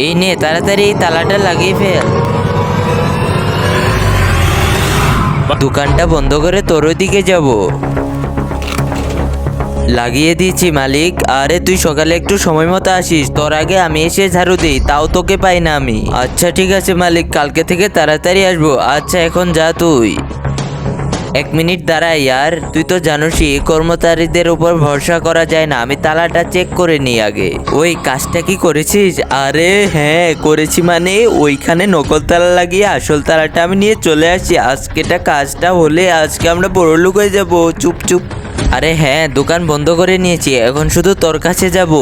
এই নে তাড়াতাড়ি এই তালাটা লাগিয়ে ফেল। দোকানটা বন্ধ করে তোর ওইদিকে যাব। লাগিয়ে দিয়েছি মালিক। আরে তুই সকালে একটু সময় মতো আসিস, তোর আগে আমি এসে ঝাড়ু দিই, তাও তোকে পাই না আমি। আচ্ছা ঠিক আছে মালিক, কালকে থেকে তাড়াতাড়ি আসবো। আচ্ছা এখন যা তুই। 1 মিনিট দাঁড়া ইয়ার, তুই তো জানোসই কর্মচারীদের উপর ভরসা করা যায় না। আমি তালাটা চেক করে নিই আগে। ওই কাজটা কি করেছিস? আরে হ্যাঁ করেছি, মানে ওইখানে নকল তালা লাগিয়ে আসল তালাটা আমি নিয়ে চলে আসি। আজকেটা কাজটা হলে আজকে আমরা বড়লোক হয়ে যাব। চুপ চুপ। আরে হ্যাঁ দোকান বন্ধ করে নিয়েছি, এখন শুধু তোর কাছে যাব।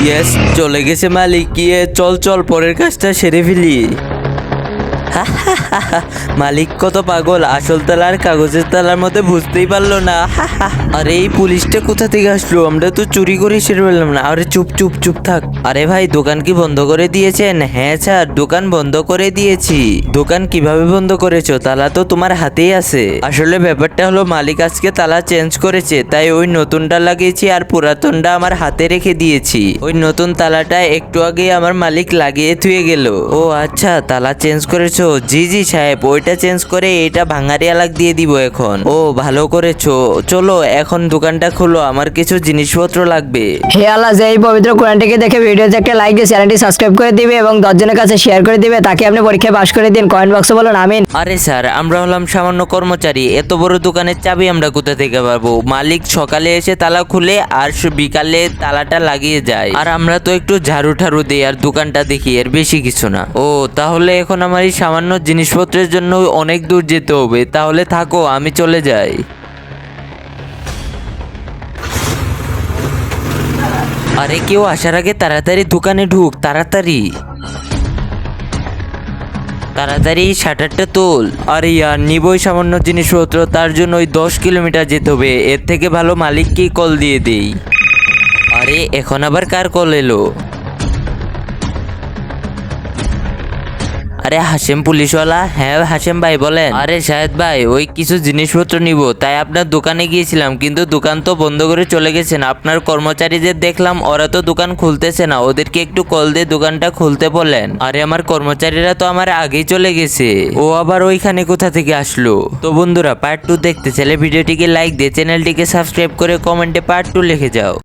ইয়েস, চলে গেছে মালিক। গিয়ে চল চল পরের কাজটা সেরে ফেলি। মালিক কত পাগল, আসল তালার কাগজের তালার মধ্যে বুঝতেই পারলো না। আরে এই পুলিশটা কোথা থেকে আসলো? আমরা তো চুরি করে সেরে ফেললাম না। আরে চুপ চুপ চুপ থাক। আরে ভাই দোকান কি বন্ধ করে দিয়েছেন? হ্যাঁ স্যার দোকান বন্ধ করে দিয়েছি। দোকান কিভাবে বন্ধ করেছো? তালা তো তোমার হাতেই আছে। আসলে ব্যাপারটা হলো মালিক আজকে তালা চেঞ্জ করেছে, তাই ওই নতুনটা লাগিয়েছি আর পুরাতনটা আমার হাতে রেখে দিয়েছি। ওই নতুন তালাটা একটু আগে আমার মালিক লাগিয়ে থুয়ে গেল। ও আচ্ছা তালা চেঞ্জ করেছো? জি জি সাহেব, ওইটা চেঞ্জ করে এটা ভাঙারি আলাক দিয়ে দিব এখন। ও ভালো করেছো, চলো এখন দোকানটা খুলো, আমার কিছু জিনিসপত্র লাগবে। হে আল্লাহ, যে এই পবিত্র কোরআনটিকে দেখে ভিডিওতে একটা লাইক দিয়ে চ্যানেলটি সাবস্ক্রাইব করে দিবে এবং 10 জনের কাছে শেয়ার করে দিবে, তাকে আপনি পরীক্ষায় পাশ করে দিন। কমেন্ট বক্সে বলুন আমিন। আরে স্যার আমরা হলাম সামান্য কর্মচারী, এত বড় দোকানের চাবি আমরা কোথা থেকে পাবো? মালিক সকালে এসে তালা খুলে আর বিকালে তালাটা লাগিয়ে যায়, আর আমরা তো একটু ঝাড়ু ঠাড়ু দিই আর দোকানটা দেখি, এর বেশি কিছু না। ও তাহলে এখন আমার এই সামান্য জিনিসপত্রের জন্য অনেক দূর যেতে হবে। তাহলে থাকো আমি চলে যাই। আরে কেউ আসার আগে তাড়াতাড়ি দোকানে ঢুক, তাড়াতাড়ি তাড়াতাড়ি শাটারটা তোল। আরে ইয়ার নিবই সামান্য জিনিসপত্র, তার জন্য ওই 10 কিলোমিটার যেতে হবে। এর থেকে ভালো মালিককেই কল দিয়ে দেই। আরে এখন আবার কার কল এলো? আরে হাসেম পুলিশওয়ালা? হ্যাঁ হাসেম ভাই বলেন। আরে শাহেদ ভাই ওই কিছু জিনিসপত্র নিব, তাই আপনার দোকানে গিয়েছিলাম, কিন্তু দোকান তো বন্ধ করে চলে গেছেন। আপনার কর্মচারীদের দেখলাম ওরা তো দোকান খুলতেছে না, ওদেরকে একটু কল দিয়ে দোকানটা খুলতে বলেন। আরে আমার কর্মচারীরা তো আমার আগেই চলে গেছে, ও আবার ওইখানে কোথা থেকে আসলো? তো বন্ধুরা পার্ট 2 দেখতে চাইলে ভিডিওটিকে লাইক দিয়ে চ্যানেলটিকে সাবস্ক্রাইব করে কমেন্টে পার্ট 2 লিখে যাও।